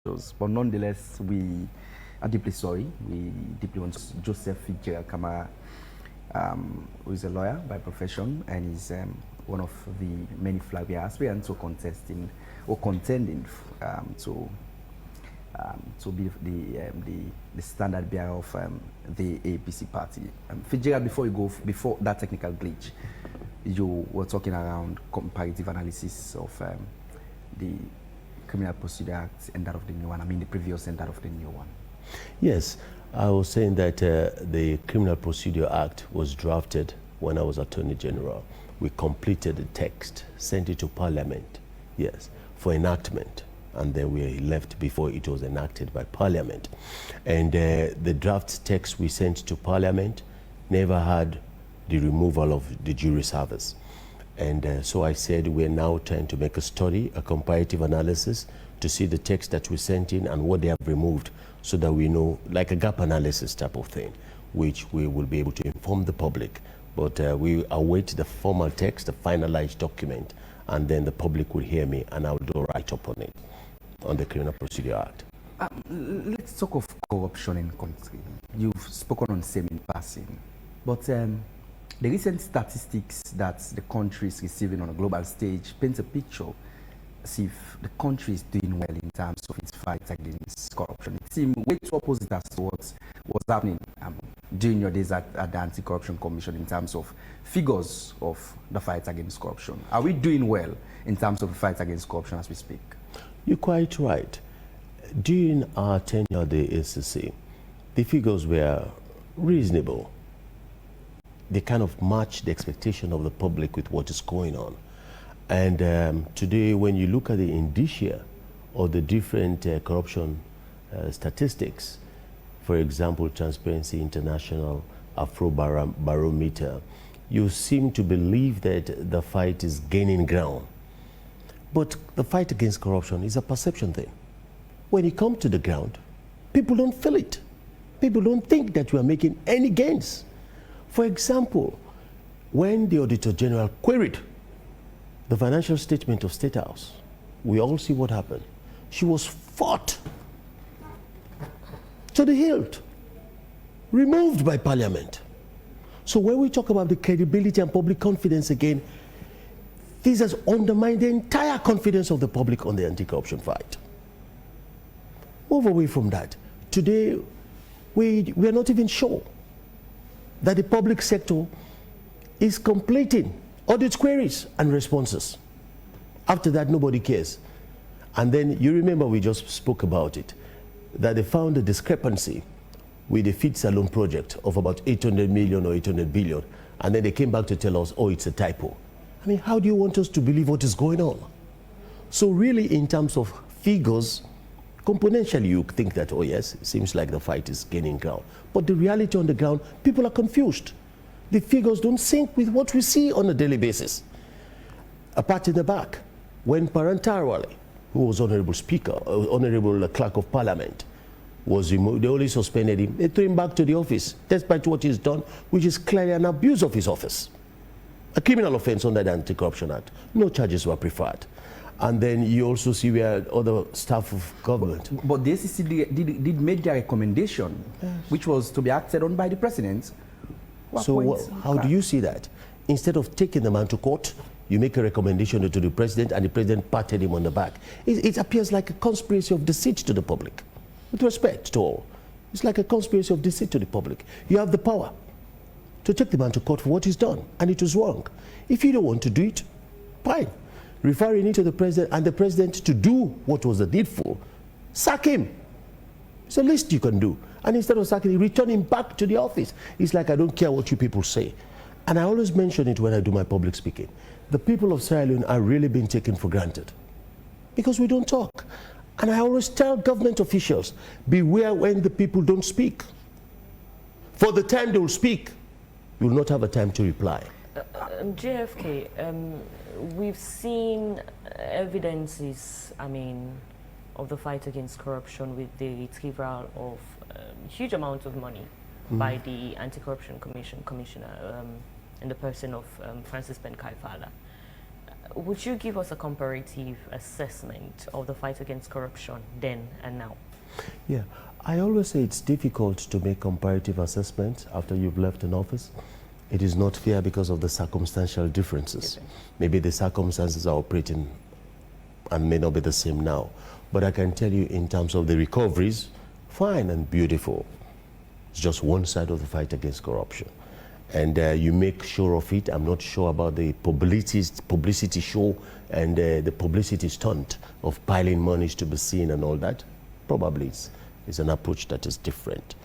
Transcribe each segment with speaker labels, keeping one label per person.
Speaker 1: but nonetheless, we are deeply sorry. We deeply want Joseph Fitzgerald Kamara, who is a lawyer by profession and is one of the many flag bearer aspirants who contesting or contending to be the standard bearer of the APC party. Fitzgerald, before you go, before that technical glitch, you were talking around comparative analysis of the Criminal Procedure Act and that of the new one. I mean the previous and that of the new one.
Speaker 2: Yes, I was saying that the Criminal Procedure Act was drafted when I was Attorney General. We completed the text, sent it to Parliament, yes, for enactment. And then we left before it was enacted by Parliament. And the draft text we sent to Parliament never had the removal of the jury service. And so I said we're now trying to make a study, a comparative analysis, to see the text that we sent in and what they have removed, so that we know, like a gap analysis type of thing, which we will be able to inform the public. But we await the formal text, the finalized document, and then the public will hear me and I will do a write-up on it, on the Criminal Procedure Act.
Speaker 1: Let's talk of corruption in country. You've spoken on same in passing, but the recent statistics that the country is receiving on a global stage paints a picture as if the country is doing well in terms of its fight against corruption. It seems way too opposite as to what's happening during your days at the Anti-Corruption Commission in terms of figures of the fight against corruption. Are we doing well in terms of the fight against corruption as we speak?
Speaker 2: You're quite right. During our tenure at the ACC, the figures were reasonable. They kind of match the expectation of the public with what is going on. And today, when you look at the indicia or the different corruption statistics, for example, Transparency International Afrobarometer, you seem to believe that the fight is gaining ground. But the fight against corruption is a perception thing. When you come to the ground, people don't feel it. People don't think that we are making any gains. For example, when the Auditor General queried the financial statement of State House, we all see what happened. She was fought to the hilt, removed by Parliament. So when we talk about the credibility and public confidence again, this has undermined the entire confidence of the public on the anti-corruption fight. Move away from that. Today, we are not even sure that the public sector is completing audit queries and responses. After that, nobody cares. And then you remember we just spoke about it, that they found a discrepancy with the feed salon project of about 800 million or 800 billion. And then they came back to tell us, oh, it's a typo. I mean, how do you want us to believe what is going on? So really, in terms of figures, componentially, you think that, oh yes, it seems like the fight is gaining ground. But the reality on the ground, people are confused. The figures don't sync with what we see on a daily basis. Apart in the back, when Parantarwale, who was Honorable Speaker, Honorable Clerk of Parliament, was removed, they only suspended him. They threw him back to the office, despite what he's done, which is clearly an abuse of his office. A criminal offense under the Anti-Corruption Act. No charges were preferred. And then you also see where other staff of government.
Speaker 1: But the ACC did make their recommendation, yes, which was to be acted on by the president.
Speaker 2: So how do you see that? Instead of taking the man to court, you make a recommendation to the president and the president patted him on the back. It appears like a conspiracy of deceit to the public. With respect to all. It's like a conspiracy of deceit to the public. You have the power to take the man to court for what he's done, and it was wrong. If you don't want to do it, fine. Referring it to the president and the president to do what was the needful, sack him. It's the least you can do. And instead of sacking him, return him back to the office. It's like, I don't care what you people say. And I always mention it when I do my public speaking. The people of Sierra Leone are really being taken for granted because we don't talk. And I always tell government officials, beware when the people don't speak. For the time they will speak, you will not have a time to reply.
Speaker 3: JFK, we've seen evidences, of the fight against corruption with the retrieval of huge amounts of money by the Anti-Corruption Commissioner in the person of Francis Ben Kaifala. Would you give us a comparative assessment of the fight against corruption then and now?
Speaker 2: Yeah, I always say it's difficult to make comparative assessments after you've left an office. It is not fair because of the circumstantial differences.
Speaker 3: Okay.
Speaker 2: Maybe the circumstances are operating and may not be the same now. But I can tell you in terms of the recoveries, fine and beautiful. It's just one side of the fight against corruption. And you make sure of it. I'm not sure about the publicity show and the publicity stunt of piling monies to be seen and all that. Probably it's an approach that is different.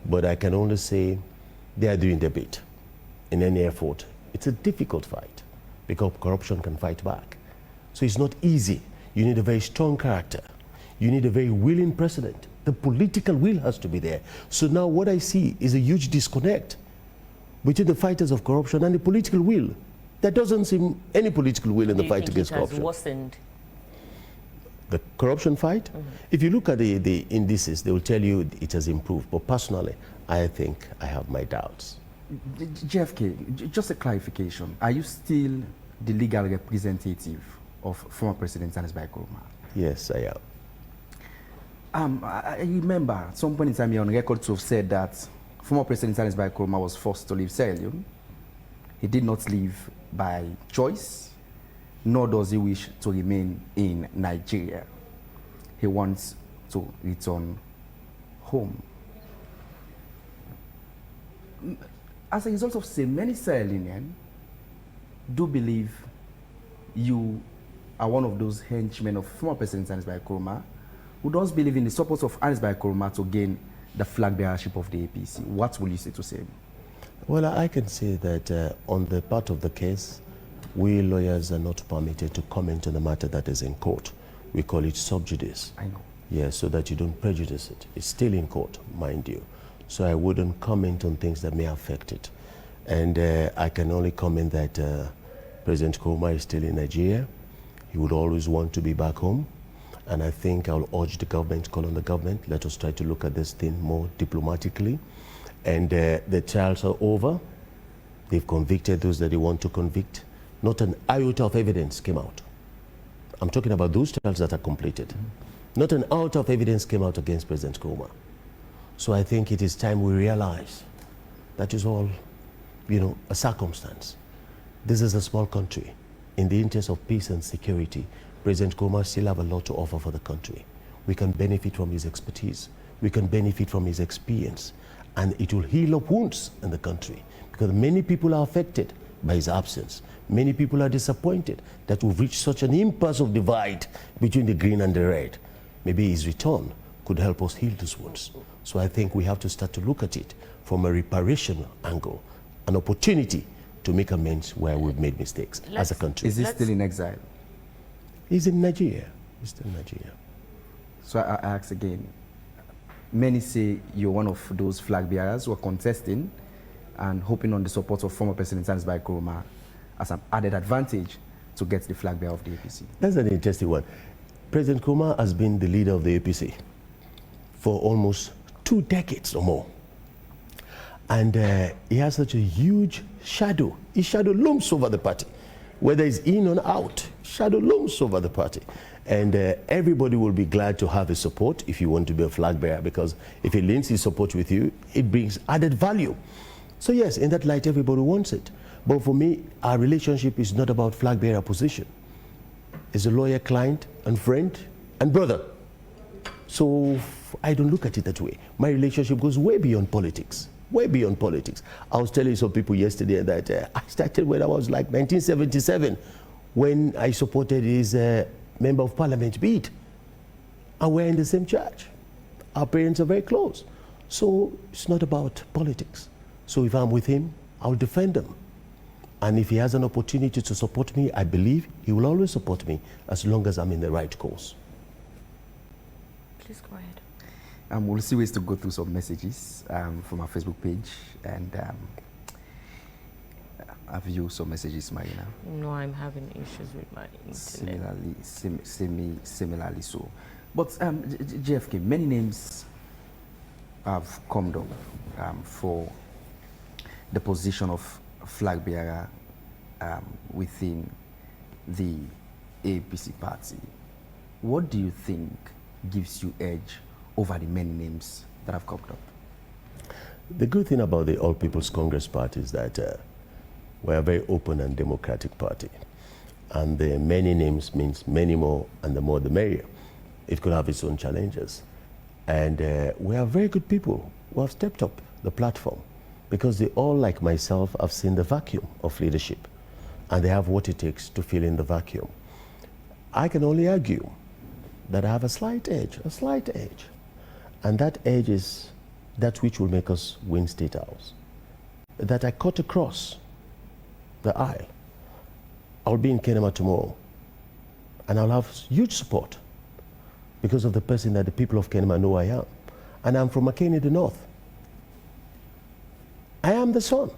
Speaker 2: But I can only say they are doing their bit in any effort. It's a difficult fight because corruption can fight back. So it's not easy. You need a very strong character. You need a very willing president. The political will has to be there. So now what I see is a huge disconnect between the fighters of corruption and the political will. There doesn't seem any political will in the fight against corruption.
Speaker 3: It has worsened?
Speaker 2: The corruption fight? If you look at the indices, they will tell you it has improved. But personally, I think I have my doubts.
Speaker 1: JFK, just a clarification. Are you still the legal representative of former President Zanzibar Nkrumah?
Speaker 2: Yes, I am.
Speaker 1: I remember at some point in time you're on record to have said that former President Zanzibar Nkrumah was forced to leave Sierra Leone. He did not leave by choice, nor does he wish to remain in Nigeria. He wants to return home. As a result of saying, many Sierra Leoneans do believe you are one of those henchmen of former President Zanzibar Nkrumah who does believe in the support of Zanzibar Nkrumah to gain the flag bearership of the APC. What will you say to him?
Speaker 2: Well, I can say that on the part of the case, we lawyers are not permitted to comment on the matter that is in court. We call it sub judice.
Speaker 1: I know.
Speaker 2: Yeah, so that you don't prejudice it. It's still in court, mind you. So I wouldn't comment on things that may affect it. And I can only comment that President Nkrumah is still in Nigeria. He would always want to be back home. And I think I'll urge the government, call on the government, let us try to look at this thing more diplomatically. And the trials are over. They've convicted those that they want to convict. Not an iota of evidence came out. I'm talking about those trials that are completed. Not an iota of evidence came out against President Nkrumah. So I think it is time we realize that is all, a circumstance. This is a small country. In the interest of peace and security, President Nkrumah still have a lot to offer for the country. We can benefit from his expertise. We can benefit from his experience. And it will heal up wounds in the country because many people are affected by his absence. Many people are disappointed that we've reached such an impasse of divide between the green and the red. Maybe his return could help us heal those wounds. So I think we have to start to look at it from a reparation angle, an opportunity to make amends where we've made mistakes as a country.
Speaker 1: Is he still in exile?
Speaker 2: He's in Nigeria. He's still in Nigeria.
Speaker 1: So I ask again, many say you're one of those flag bearers who are contesting and hoping on the support of former President Zanzibar Nkrumah as an added advantage to get the flag bearer of the APC.
Speaker 2: That's an interesting one. President Nkrumah has been the leader of the APC for almost 2 decades or more. And he has such a huge shadow. His shadow looms over the party. Whether it's in or out, shadow looms over the party. And everybody will be glad to have his support if you want to be a flag bearer, because if he links his support with you, it brings added value. So yes, in that light, everybody wants it. But for me, our relationship is not about flag bearer position. It's a lawyer, client, and friend, and brother. So I don't look at it that way. My relationship goes way beyond politics. Way beyond politics. I was telling some people yesterday that I started when I was like 1977, when I supported his member of parliament bid. And we're in the same church. Our parents are very close. So it's not about politics. So if I'm with him, I'll defend him. And if he has an opportunity to support me, I believe he will always support me as long as I'm in the right course.
Speaker 3: Please go ahead.
Speaker 1: We'll see ways to go through some messages from our Facebook page, and have you some messages, Marina?
Speaker 3: No, I'm having issues with my internet.
Speaker 1: Similarly so. But JFK, many names have come up for the position of flag bearer within the APC party, what do you think gives you edge over the many names that have come up?
Speaker 2: The good thing about the All People's Congress Party is that we're a very open and democratic party. And the many names means many more, and the more the merrier. It could have its own challenges. And we are very good people who have stepped up the platform because they all, like myself, have seen the vacuum of leadership and they have what it takes to fill in the vacuum. I can only argue that I have a slight edge. And that edge is that which will make us win State House. That I cut across the aisle. I'll be in Kenema tomorrow and I'll have huge support because of the person that the people of Kenema know I am. And I'm from Makeni, the North. I am the son.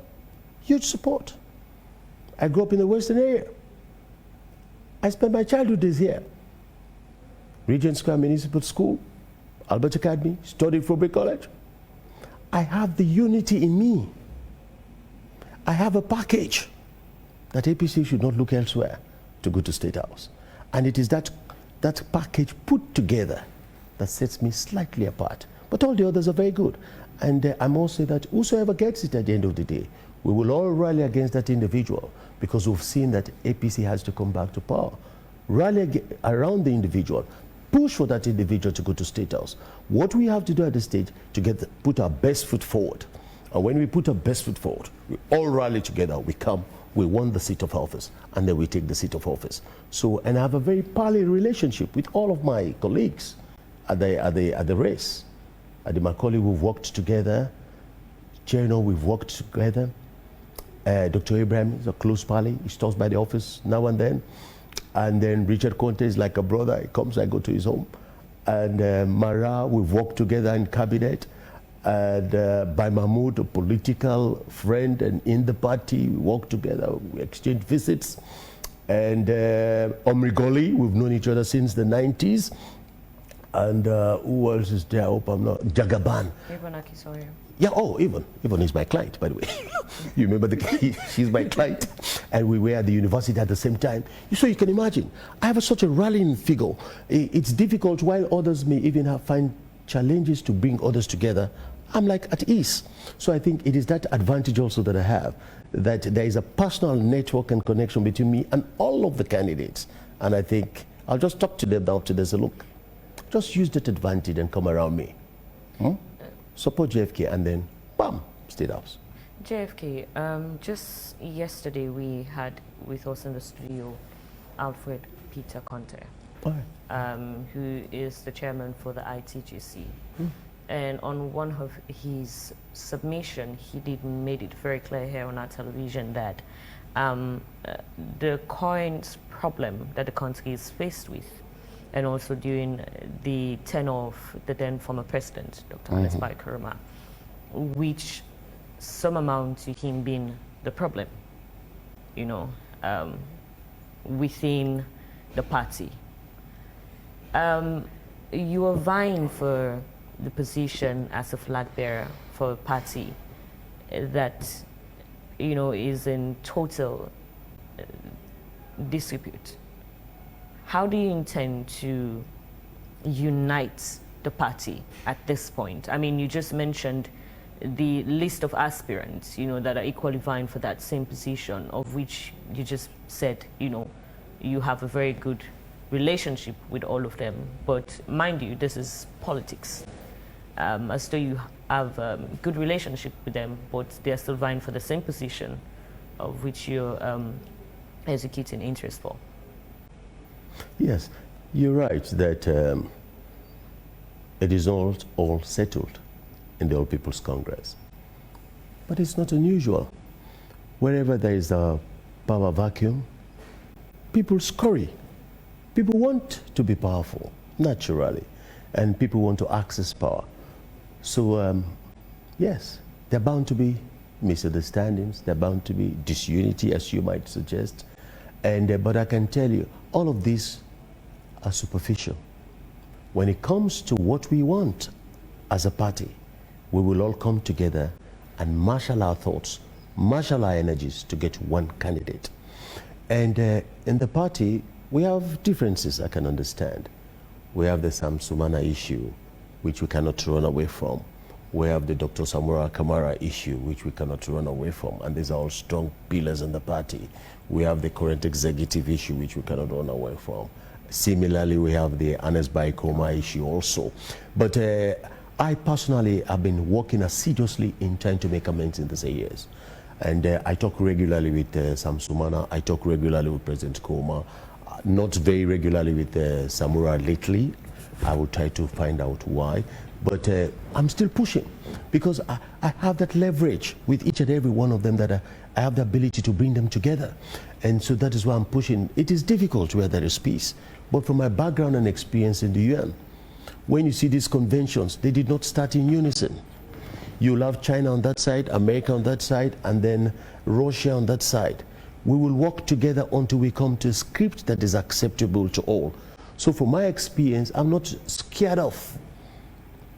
Speaker 2: Huge support. I grew up in the Western area. I spent my childhood days here. Regent Square Municipal School, Albert Academy, studied Frobe College. I have the unity in me. I have a package that APC should not look elsewhere to go to State House. And it is that package put together that sets me slightly apart. But all the others are very good. And I must say that whosoever gets it at the end of the day, we will all rally against that individual because we've seen that APC has to come back to power. Rally around the individual, push for that individual to go to State House. What we have to do at the stage to put our best foot forward. And when we put our best foot forward, we all rally together, we come, we won the seat of office, and then we take the seat of office. So, and I have a very pally relationship with all of my colleagues at the race. At the Macaulay, we've worked together. Cherno, we've worked together. Dr. Abraham is a close pally. He stops by the office now and then. And then Richard Conte is like a brother. He comes, I go to his home. And Mara, we've worked together in cabinet. And by Mahmoud, a political friend, and in the party, we work together, we exchange visits. And Omrigoli, we've known each other since the 90s. And who else is there? I hope I'm not. Jagaban.
Speaker 3: Even Akisoya.
Speaker 2: Yeah, oh, Even is my client, by the way. You remember she's my client. And we were at the university at the same time. So you can imagine, I have such a rallying figure. It's difficult while others may even find challenges to bring others together. I'm like at ease. So I think it is that advantage also that I have, that there is a personal network and connection between me and all of the candidates. And I think I'll just talk to them after there's a look. Just use that advantage and come around me. Support JFK and then, bam, State House.
Speaker 3: JFK, just yesterday we had with us in the studio Alfred Peter Conte, who is the chairman for the ITGC. And on one of his submission, he made it very clear here on our television that the current problem that the country is faced with, and also during the tenure of the then former president, Dr. Alex Kuruma, which some amount to him being the problem, you know, within the party. You are vying for the position as a flag bearer for a party that, you know, is in total disrepute. How do you intend to unite the party at this point? I mean, you just mentioned the list of aspirants, you know, that are equally vying for that same position, of which you just said, you know, you have a very good relationship with all of them. But mind you, this is politics. As though you have a good relationship with them, but they're still vying for the same position of which you're executing interest for.
Speaker 2: Yes, you're right that it is not all settled in the All People's Congress. But it's not unusual. Wherever there is a power vacuum, people scurry. People want to be powerful, naturally, and people want to access power. So, yes, there are bound to be misunderstandings, there are bound to be disunity, as you might suggest. And, but I can tell you, all of these are superficial. When it comes to what we want as a party, we will all come together and marshal our thoughts, marshal our energies to get one candidate. And in the party, we have differences I can understand. We have the Sam Sumana issue, which we cannot run away from. We have the Dr. Samura Kamara issue, which we cannot run away from. And these are all strong pillars in the party. We have the current executive issue, which we cannot run away from. Similarly, we have the Anes Baikoma issue also. But I personally have been working assiduously in trying to make amends in these years. And I talk regularly with Sam Sumana. I talk regularly with President Koma. Not very regularly with Samura lately. I will try to find out why. But I'm still pushing because I have that leverage with each and every one of them that I have the ability to bring them together. And so that is why I'm pushing. It is difficult where there is peace. But from my background and experience in the UN, when you see these conventions, they did not start in unison. You'll have China on that side, America on that side, and then Russia on that side. We will work together until we come to a script that is acceptable to all. So from my experience, I'm not scared off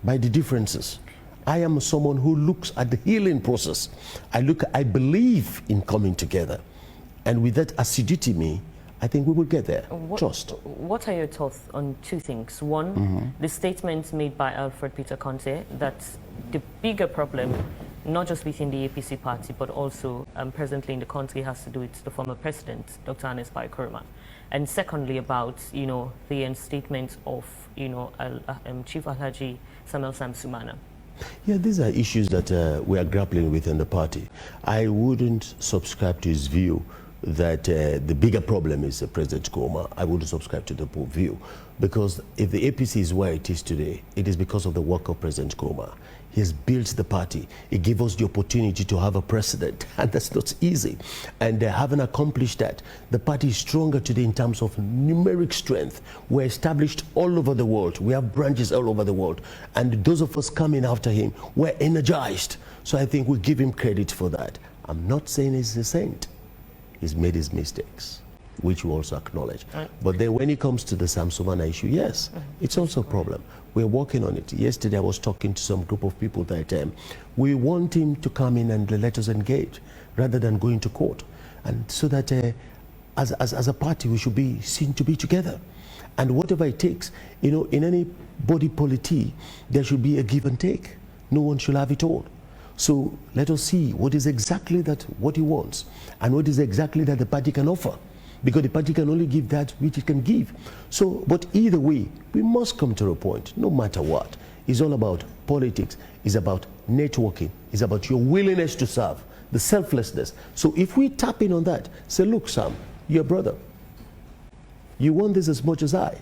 Speaker 2: by the differences. I am someone who looks at the healing process. I believe in coming together. And with that acidity me, I think we will get there. Trust.
Speaker 3: What are your thoughts on two things? One, the statement made by Alfred Peter Conte that the bigger problem, not just within the APC party, but also presently in the country, has to do with the former president, Dr. Anes Baikoma. And secondly, about, the statement of, Chief Alhaji Samuel Sam Sumana.
Speaker 2: Yeah, these are issues that we are grappling with in the party. I wouldn't subscribe to his view that the bigger problem is President Koma. I wouldn't subscribe to the view, because if the APC is where it is today, it is because of the work of President Koma. He has built the party. He gave us the opportunity to have a president, and that's not easy. And having accomplished that, the party is stronger today in terms of numeric strength. We're established all over the world. We have branches all over the world. And those of us coming after him, we're energized. So I think we give him credit for that. I'm not saying he's a saint. He's made his mistakes, which we also acknowledge. Right. But then when it comes to the Sam Sumana issue, yes, it's also a problem. We're working on it. Yesterday I was talking to some group of people that we want him to come in and let us engage rather than going to court. And so that as a party we should be seen to be together. And whatever it takes, in any body politic, there should be a give and take. No one should have it all. So let us see what is exactly what he wants and what is exactly that the party can offer, because the party can only give that which it can give. So, but either way, we must come to a point, no matter what. It's all about politics. It's about networking. It's about your willingness to serve, the selflessness. So if we tap in on that, say, look, Sam, you're a brother. You want this as much as I.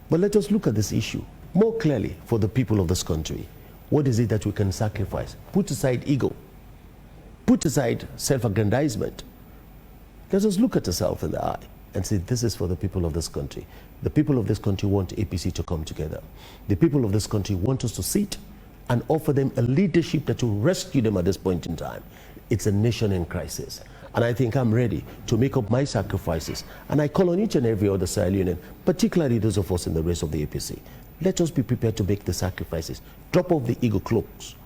Speaker 2: But let us look at this issue more clearly for the people of this country. What is it that we can sacrifice? Put aside ego. Put aside self-aggrandizement. Let us look at ourselves in the eye and say, this is for the people of this country. The people of this country want APC to come together. The people of this country want us to sit and offer them a leadership that will rescue them at this point in time. It's a nation in crisis. And I think I'm ready to make up my sacrifices. And I call on each and every other Sierra Leonean, particularly those of us in the race of the APC. Let us be prepared to make the sacrifices. Drop off the ego cloaks.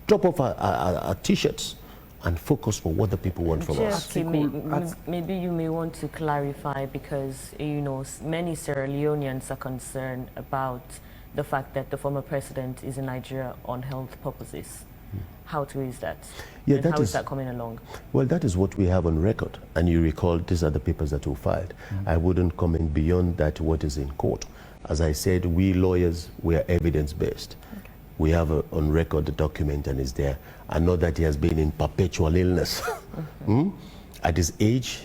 Speaker 2: Drop off our T-shirts and focus for what the people want from us.
Speaker 3: Maybe you may want to clarify, because many Sierra Leoneans are concerned about the fact that the former president is in Nigeria on health purposes. How true is that?
Speaker 2: Yeah,
Speaker 3: and how is that coming along?
Speaker 2: Well, that is what we have on record. And you recall, these are the papers that we filed. I wouldn't comment beyond that what is in court. As I said, we lawyers, we are evidence-based. Okay. We have on record the document, and it's there. I know that he has been in perpetual illness. At his age,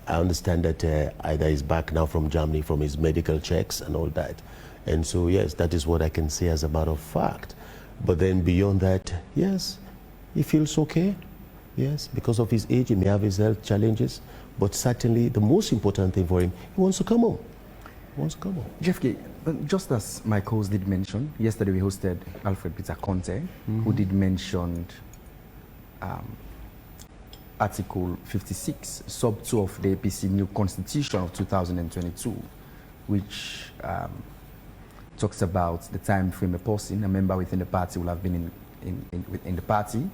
Speaker 2: I understand that either he's back now from Germany from his medical checks and all that. And so, yes, that is what I can say as a matter of fact. But then beyond that, yes, he feels okay. Yes, because of his age, he may have his health challenges. But certainly, the most important thing for him, he wants to come home.
Speaker 1: Jeff K, just as my co-host did mention, yesterday we hosted Alfred Peter Conte, who did mention Article 56, Sub 2 of the APC new Constitution of 2022, which talks about the time frame a person, a member within the party, will have been in the party,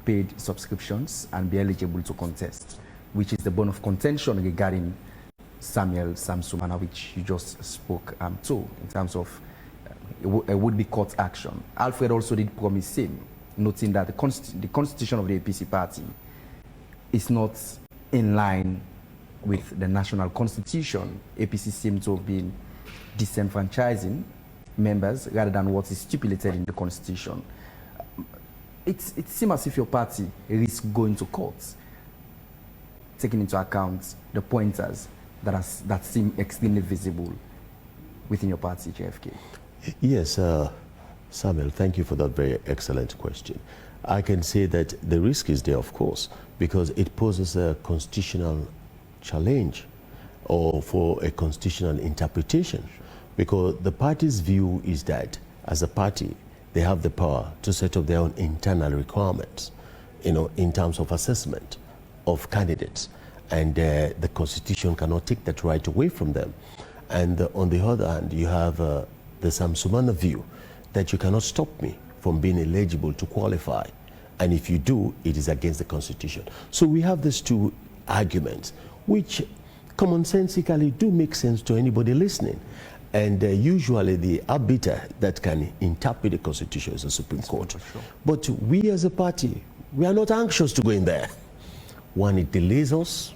Speaker 1: paid subscriptions, and be eligible to contest. which is the bone of contention regarding Samuel Samsumana, which you just spoke to, in terms of a would-be court action. Alfred also did promise him, noting that the constitution of the APC party is not in line with the national constitution. APC seems to have been disenfranchising members rather than what is stipulated in the constitution. It seems as if your party risks going to court, taking into account the pointers that seem extremely visible within your party, JFK.
Speaker 2: Yes, Samuel, thank you for that very excellent question. I can say that the risk is there, of course, because it poses a constitutional challenge or for a constitutional interpretation, because the party's view is that as a party, they have the power to set up their own internal requirements, in terms of assessment of candidates. And the constitution cannot take that right away from them. And on the other hand, you have the Samsumana view that you cannot stop me from being eligible to qualify. And if you do, it is against the constitution. So we have these two arguments, which commonsensically do make sense to anybody listening. And usually the arbiter that can interpret the constitution is the Supreme Court. Sure. But we as a party, we are not anxious to go in there. One, it delays us.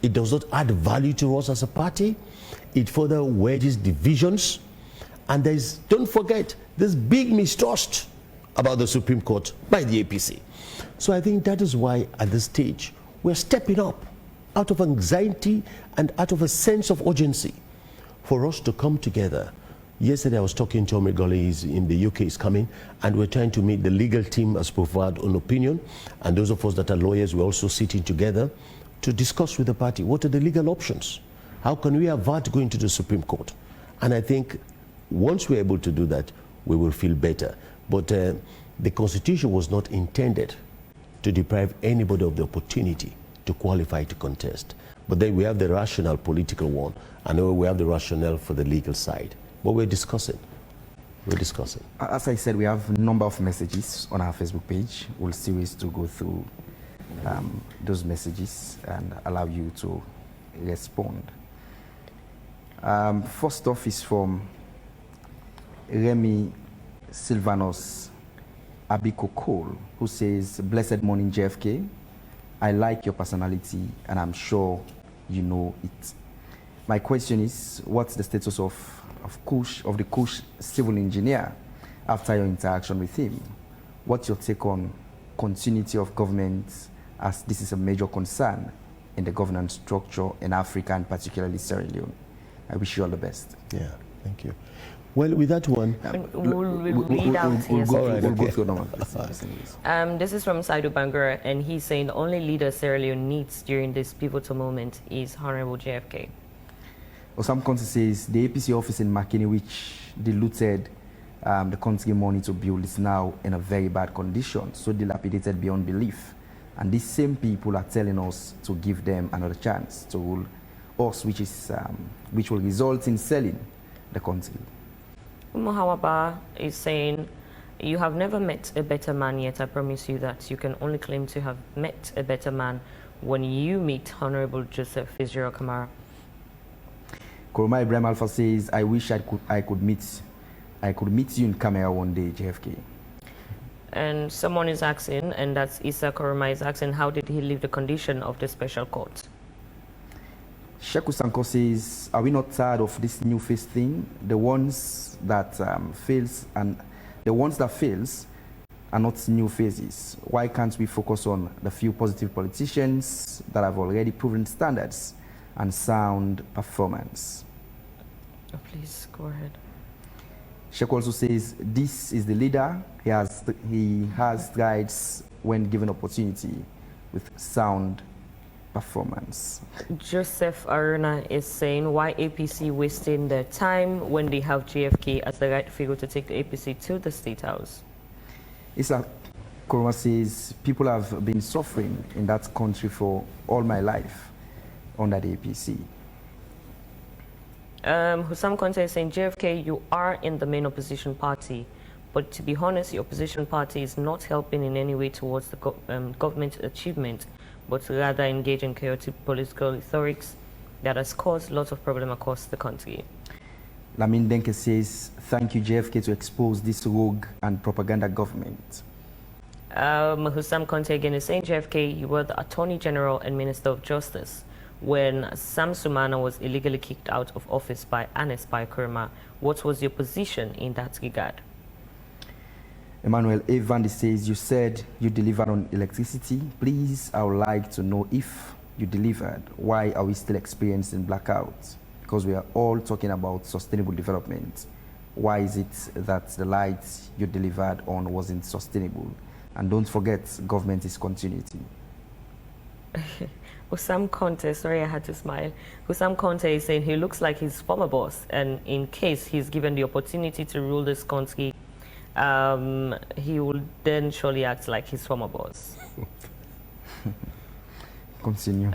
Speaker 2: It does not add value to us as a party. It further wedges divisions. And don't forget, this big mistrust about the Supreme Court by the APC. So I think that is why at this stage, we're stepping up out of anxiety and out of a sense of urgency for us to come together. Yesterday I was talking to Omegole, he's in the UK, is coming, and we're trying to meet the legal team as provided an opinion. And those of us that are lawyers, we're also sitting together to discuss with the party, what are the legal options? How can we avert going to the Supreme Court? And I think once we're able to do that, we will feel better. But the Constitution was not intended to deprive anybody of the opportunity to qualify to contest. But then we have the rational political one, and we have the rationale for the legal side. But we're discussing. We're discussing.
Speaker 1: As I said, we have a number of messages on our Facebook page. We'll see ways to go through those messages and allow you to respond. First off is from Remy Silvanos Abiko Cole, who says, "Blessed morning, JFK. I like your personality, and I'm sure you know it. My question is, what's the status of the Kush civil engineer after your interaction with him? What's your take on continuity of government, as this is a major concern in the governance structure in Africa and particularly Sierra Leone? I wish you all the best."
Speaker 2: Yeah, thank you. Well, with that one,
Speaker 3: we'll read out.
Speaker 1: We'll
Speaker 3: Yes.
Speaker 1: go through them.
Speaker 3: This is from Saidu Bangura, and he's saying the only leader Sierra Leone needs during this pivotal moment is Honorable JFK.
Speaker 1: Osam Konsi says the APC office in Makini, which diluted the country money to build, is now in a very bad condition, so dilapidated beyond belief. And these same people are telling us to give them another chance to rule us, which will result in selling the country.
Speaker 3: Mohawaba is saying, "You have never met a better man, yet I promise you that you can only claim to have met a better man when you meet Honorable Joseph Israel Kamara."
Speaker 1: Koroma Ibrahim Alpha says, "I wish I could meet you in camera one day, JFK."
Speaker 3: And someone is asking, and that's Issa Koroma is asking, how did he leave the condition of the special court?
Speaker 1: Sheku Sanko says, "Are we not tired of this new face thing? The ones that fails are not new phases. Why can't we focus on the few positive politicians that have already proven standards and sound performance?"
Speaker 3: Oh, please go ahead.
Speaker 1: Sheku also says, "This is the leader. He has strides when given opportunity with sound performance."
Speaker 3: Joseph Aruna is saying, why APC wasting their time when they have JFK as the right figure to take the APC to the State House?
Speaker 1: Issa Koroma says, "People have been suffering in that country for all my life under the APC."
Speaker 3: Hussam Konte is saying, JFK, you are in the main opposition party, but to be honest, the opposition party is not helping in any way towards the government achievement. but rather engage in chaotic political rhetorics that has caused lots of problems across the country.
Speaker 1: Lamin Denke says, thank you, JFK, to expose this rogue and propaganda government.
Speaker 3: Hussam Conte again is saying, JFK, you were the Attorney General and Minister of Justice when Sam Sumana was illegally kicked out of office by Anes Kurma. What was your position in that regard?
Speaker 1: Emmanuel Evandi says, you said you delivered on electricity. Please, I would like to know if you delivered. Why are we still experiencing blackouts? Because we are all talking about sustainable development. Why is it that the lights you delivered on wasn't sustainable? And don't forget, government is continuity.
Speaker 3: Hussam Conte, sorry I had to smile. Hussam Conte is saying he looks like his former boss, and in case he's given the opportunity to rule this country, he will then surely act like his former boss.
Speaker 1: Continue.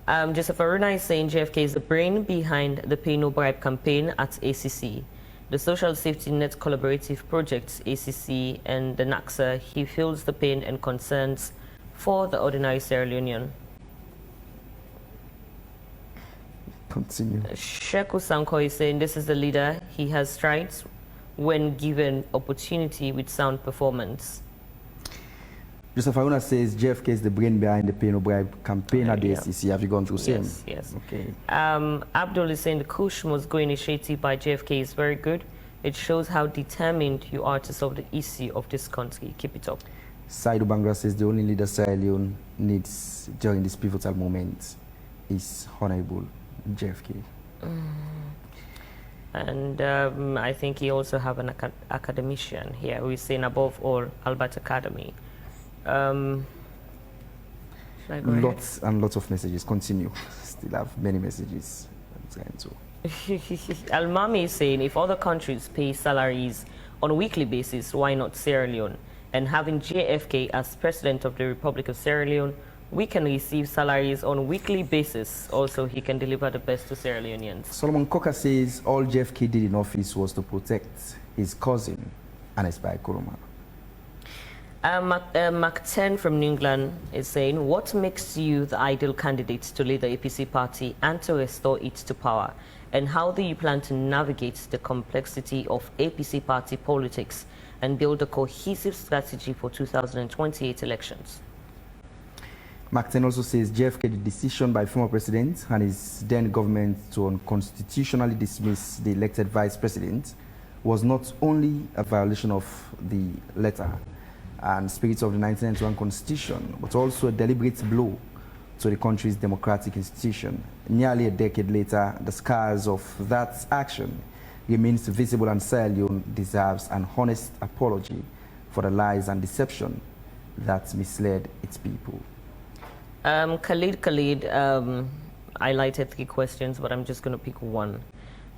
Speaker 3: Joseph Aruna is saying JFK is the brain behind the Pay No Bribe campaign at ACC. The Social Safety Net Collaborative Project, ACC, and the NACSA, he feels the pain and concerns for the ordinary Sierra Leonean.
Speaker 1: Continue.
Speaker 3: Sheku Sanko is saying this is the leader. He has strides when given opportunity with sound performance.
Speaker 1: Joseph Aruna says JFK is the brain behind the Pay No Bribe campaign at the ACC. Have you gone through same?
Speaker 3: Yes, yes.
Speaker 1: Okay.
Speaker 3: Abdul is saying the Kush Must Go initiative by JFK is very good. It shows how determined you are to solve the issue of this country. Keep it up.
Speaker 1: Saidu Bangra says the only leader Sierra Leone needs during this pivotal moment is Honorable JFK.
Speaker 3: And I think he also have an academician here who is saying above all Albert Academy.
Speaker 1: Lots and lots of messages. Continue. Still have many messages. I'm trying to.
Speaker 3: Al-Mami is saying if other countries pay salaries on a weekly basis, why not Sierra Leone? And having JFK as President of the Republic of Sierra Leone, we can receive salaries on a weekly basis. Also, he can deliver the best to Sierra Leoneans.
Speaker 1: Solomon Coker says all JFK did in office was to protect his cousin, Anes Kurma.
Speaker 3: Mark 10 from New England is saying, what makes you the ideal candidate to lead the APC party and to restore it to power? And how do you plan to navigate the complexity of APC party politics and build a cohesive strategy for 2028 elections?
Speaker 1: Mark 10 also says JFK, the decision by former president and his then government to unconstitutionally dismiss the elected vice president was not only a violation of the letter and spirit of the 1991 Constitution, but also a deliberate blow to the country's democratic institution. Nearly a decade later, the scars of that action remains visible, and Sierra Leone deserves an honest apology for the lies and deception that misled its people.
Speaker 3: Khalid highlighted 3 questions, but I'm just going to pick one.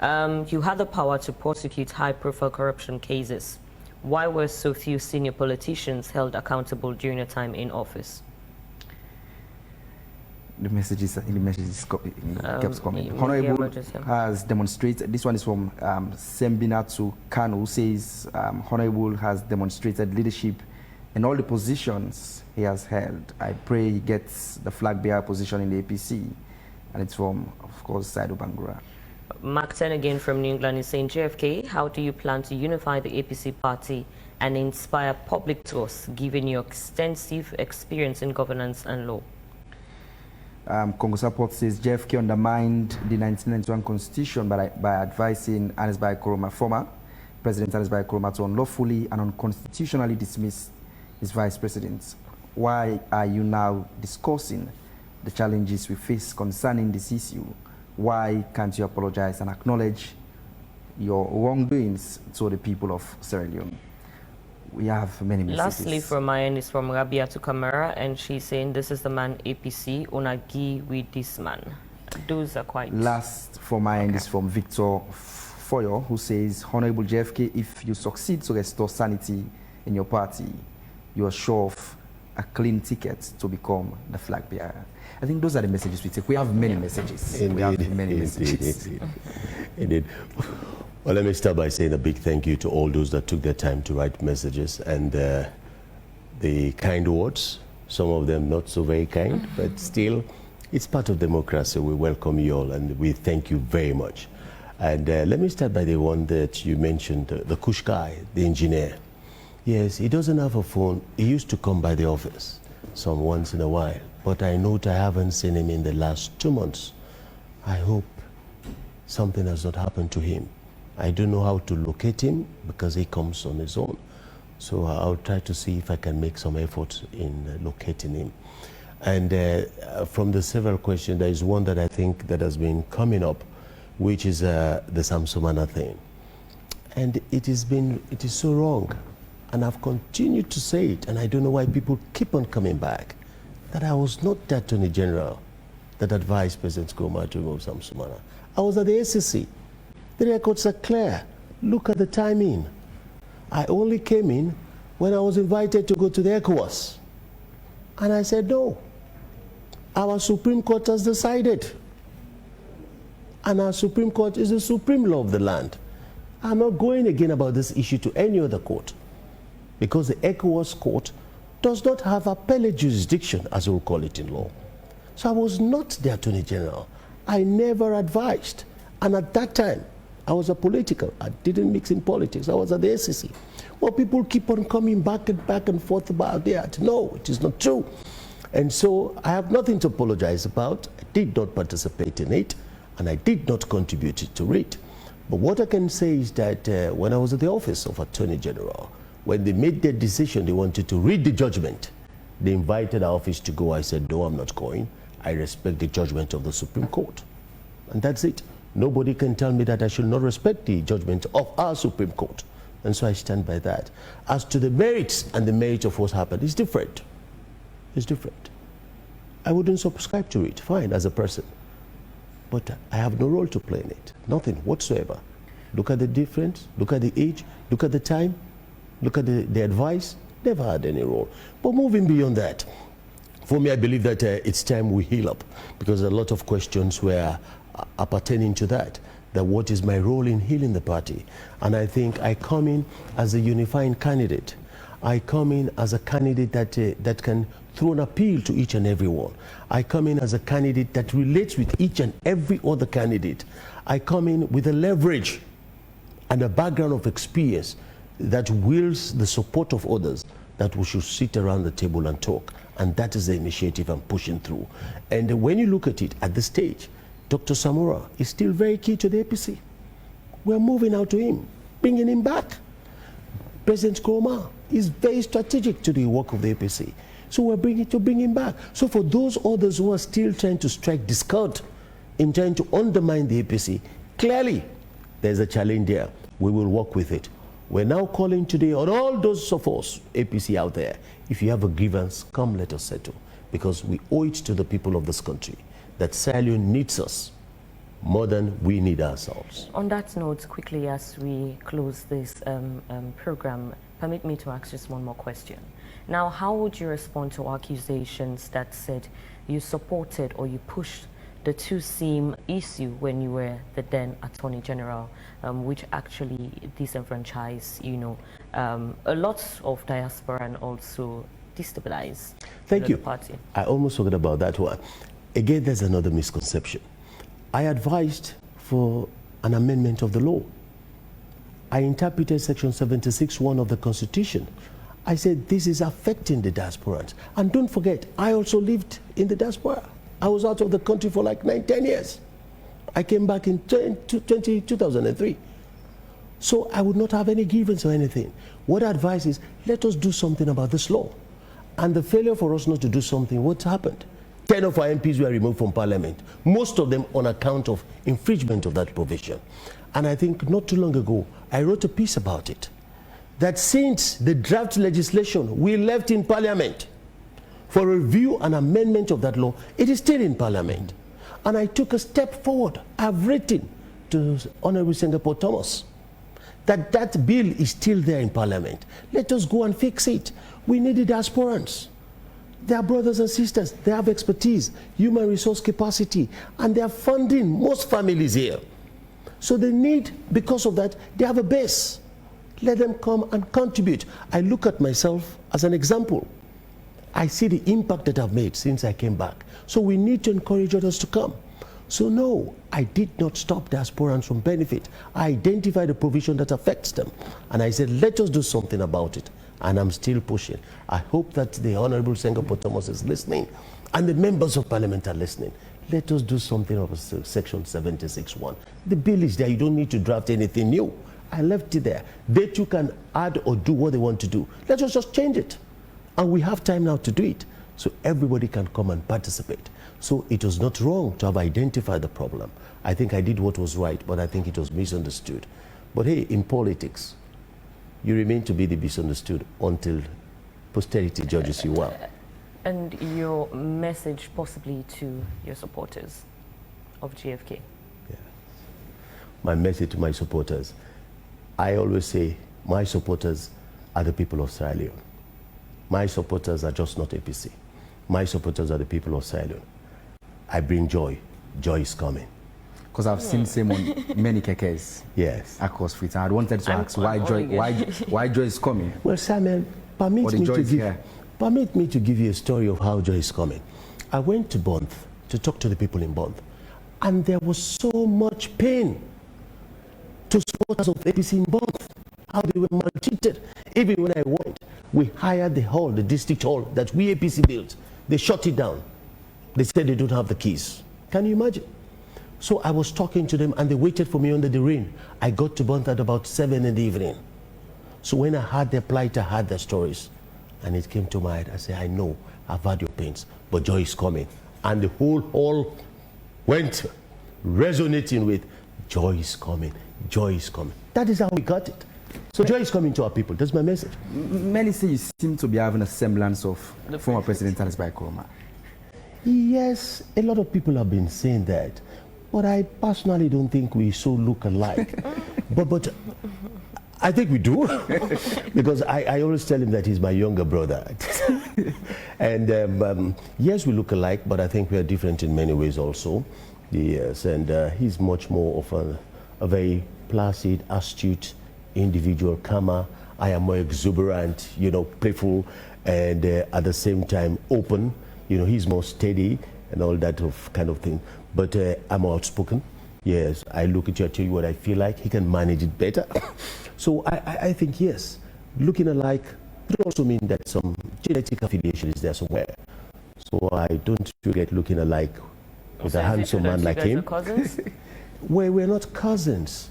Speaker 3: You had the power to prosecute high-profile corruption cases. Why were so few senior politicians held accountable during your time in office?
Speaker 1: The messages kept coming. Honorable has demonstrated, this one is from Sembinatu Kanu, who says Honorable has demonstrated leadership in all the positions he has held. I pray he gets the flag bearer position in the APC. And it's from, of course, Saidu Bangura.
Speaker 3: Mark 10 again from New England is saying, JFK, how do you plan to unify the APC party and inspire public trust, given your extensive experience in governance and law?
Speaker 1: Congo Support says JFK undermined the 1991 Constitution by advising Anes Kurma, former President Anes Kurma, to unlawfully and unconstitutionally dismiss his vice president. Why are you now discussing the challenges we face concerning this issue? Why can't you apologize and acknowledge your wrongdoings to the people of Sierra Leone? We have many messages.
Speaker 3: Lastly, from my end is from Rabia Tukamara, and she's saying, this is the man APC, unagi with this man. Those are quite...
Speaker 1: Last from my end is from Victor Foyo, who says, Honorable JFK, if you succeed to restore sanity in your party, you are sure of a clean ticket to become the flag bearer. I think those are the messages we take. We have many messages.
Speaker 2: Indeed,
Speaker 1: we have many messages.
Speaker 2: Indeed. Well, let me start by saying a big thank you to all those that took their time to write messages and the kind words, some of them not so very kind, but still, it's part of democracy. We welcome you all and we thank you very much. And let me start by the one that you mentioned, the Kush guy, the engineer. Yes, he doesn't have a phone. He used to come by the office some once in a while, but I note I haven't seen him in the last 2 months. I hope something has not happened to him. I don't know how to locate him because he comes on his own. So I'll try to see if I can make some effort in locating him. And from the several questions, there is one that I think that has been coming up, which is the Samsumana thing. And it is so wrong. And I've continued to say it, and I don't know why people keep on coming back, that I was not the Attorney General that advised President Nkrumah to remove Samsumana. I was at the ACC. The records are clear. Look at the timing. I only came in when I was invited to go to the ECOWAS. And I said, no, our Supreme Court has decided. And our Supreme Court is the supreme law of the land. I'm not going again about this issue to any other court, because the ECOWAS court does not have appellate jurisdiction, as we will call it in law. So I was not the Attorney General. I never advised. And at that time, I was a political. I didn't mix in politics. I was at the SEC. Well, people keep on coming back and forth about that. No, it is not true. And so I have nothing to apologize about. I did not participate in it, and I did not contribute to it. But what I can say is that when I was at the office of Attorney General, when they made their decision, they wanted to read the judgment. They invited our office to go. I said, no, I'm not going. I respect the judgment of the Supreme Court. And that's it. Nobody can tell me that I should not respect the judgment of our Supreme Court. And so I stand by that. As to the merits and the merit of what's happened, it's different. It's different. I wouldn't subscribe to it, fine, as a person. But I have no role to play in it. Nothing whatsoever. Look at the difference, look at the age, look at the time, look at the advice. Never had any role. But moving beyond that, for me, I believe that it's time we heal up, because a lot of questions were pertaining to that what is my role in healing the party. And I think I come in as a unifying candidate. I come in as a candidate that can throw an appeal to each and every one. I come in as a candidate that relates with each and every other candidate. I come in with a leverage and a background of experience that wills the support of others, that we should sit around the table and talk. And that is the initiative I'm pushing through. And when you look at it at this stage, Dr. Samora is still very key to the APC. We're moving out to him, bringing him back. President Nkrumah is very strategic to the work of the APC. So we're bringing him back. So for those others who are still trying to strike discord in trying to undermine the APC, clearly there's a challenge there. We will work with it. We're now calling today on all those of us, APC out there, if you have a grievance, come let us settle. Because we owe it to the people of this country that Sierra Leone needs us more than we need ourselves.
Speaker 3: On that note, quickly as we close this program, permit me to ask just one more question. Now, how would you respond to accusations that said you supported or you pushed the 2-SIM issue when you were the then Attorney General, which actually disenfranchised, a lot of diaspora and also destabilized the party?
Speaker 2: I almost forgot about that one. Again, there's another misconception. I advised for an amendment of the law. I interpreted Section 76(1) of the Constitution. I said this is affecting the diasporans. And don't forget, I also lived in the diaspora. I was out of the country for like 9-10 years. I came back in 2003. So I would not have any grievance or anything. What I advise is, let us do something about this law. And the failure for us not to do something, what happened? 10 of our MPs were removed from Parliament, most of them on account of infringement of that provision. And I think not too long ago, I wrote a piece about it, that since the draft legislation we left in Parliament for review and amendment of that law, it is still in Parliament. And I took a step forward. I've written to Honorable Singapore Thomas that bill is still there in Parliament. Let us go and fix it. We need the diasporans. They are brothers and sisters. They have expertise, human resource capacity, and they are funding most families here. So they need, because of that, they have a base. Let them come and contribute. I look at myself as an example. I see the impact that I've made since I came back. So we need to encourage others to come. So no, I did not stop diasporans from benefit. I identified the provision that affects them. And I said, let us do something about it. And I'm still pushing. I hope that the Honorable Senghor Thomas is listening and the members of Parliament are listening. Let us do something of Section 76(1). The bill is there. You don't need to draft anything new. I left it there. They too can add or do what they want to do. Let us just change it. And we have time now to do it. So everybody can come and participate. So it was not wrong to have identified the problem. I think I did what was right, but I think it was misunderstood. But hey, in politics, you remain to be the misunderstood until posterity judges you well.
Speaker 3: And your message possibly to your supporters of GFK?
Speaker 2: Yeah. My message to my supporters, I always say my supporters are the people of Sierra Leone. My supporters are just not APC. My supporters are the people of Sierra Leone. I bring joy. Joy is coming.
Speaker 1: Because I've seen same on many kekes.
Speaker 2: Yes.
Speaker 1: Across Freetown. I wanted to ask why joy is coming.
Speaker 2: Well, Samuel, permit me to give you a story of how joy is coming. I went to Bonth to talk to the people in Bonth, and there was so much pain to supporters of APC in Bonth, how they were maltreated. Even when I went, we hired the hall, the district hall that we APC built. They shut it down. They said they don't have the keys. Can you imagine? So I was talking to them and they waited for me under the rain. I got to Bonth at about 7 in the evening. So when I heard their plight, I heard their stories. And it came to my head. I said, I know, I've had your pains, but joy is coming. And the whole hall went resonating with, joy is coming, joy is coming. That is how we got it. So joy is coming to our people. That's my message.
Speaker 1: Many say you seem to be having a semblance of former President Alice Nkrumah.
Speaker 2: Yes, a lot of people have been saying that, but I personally don't think we so look alike. but I think we do, because I always tell him that he's my younger brother. And yes, we look alike, but I think we are different in many ways also. Yes, and he's much more of a very placid, astute individual, calmer. I am more exuberant, playful, and at the same time open. He's more steady and all that kind of thing. But I'm outspoken. Yes, I look at you, I tell you what I feel like. He can manage it better. So I think, yes, looking alike could also mean that some genetic affiliation is there somewhere. So I don't regret looking alike with a handsome man like him.
Speaker 3: Cousins?
Speaker 2: We're not cousins.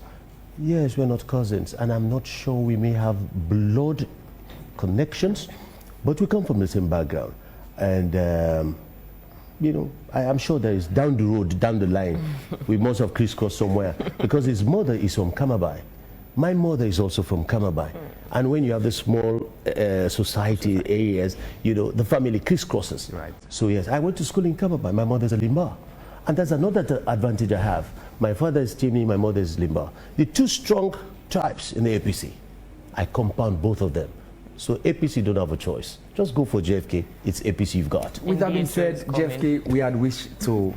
Speaker 2: Yes, we're not cousins. And I'm not sure we may have blood connections, but we come from the same background. And, I'm sure there is down the road, down the line, we must have crisscrossed somewhere, because his mother is from Kamabai. My mother is also from Kamabai. And when you have the small society areas, the family crisscrosses.
Speaker 1: Right.
Speaker 2: So yes, I went to school in Kamabai. My mother's a Limba. And that's another advantage I have. My father is Timi, my mother is Limba. The two strong tribes in the APC. I compound both of them. So APC don't have a choice. Just go for JFK. It's APC you've got.
Speaker 1: With that being said, JFK, we had wished to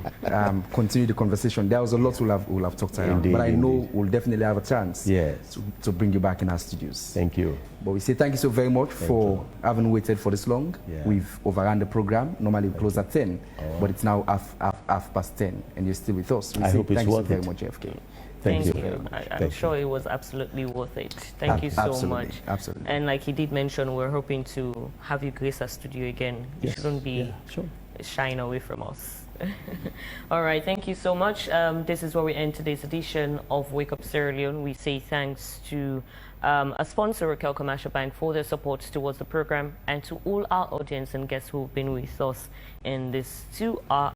Speaker 1: continue the conversation. There was a lot we'll have talked about, but I know we'll definitely have a chance to bring you back in our studios.
Speaker 2: Thank you.
Speaker 1: But we say thank you so very much for having waited for this long.
Speaker 2: Yeah.
Speaker 1: We've overrun the program. Normally we close at 10, but it's now half past 10, and you're still with us. We
Speaker 2: I hope it's worth
Speaker 1: very much, JFK.
Speaker 2: Thank you.
Speaker 3: I'm sure it was absolutely worth it. Thank you so much.
Speaker 1: Absolutely.
Speaker 3: And like he did mention, we're hoping to have you grace our studio again. You shouldn't be shying away from us. All right, thank you so much. This is where we end today's edition of Wake Up Sierra Leone. We say thanks to a sponsor, Raquel Commercial Bank, for their support towards the program, and to all our audience and guests who have been with us in this 2-hour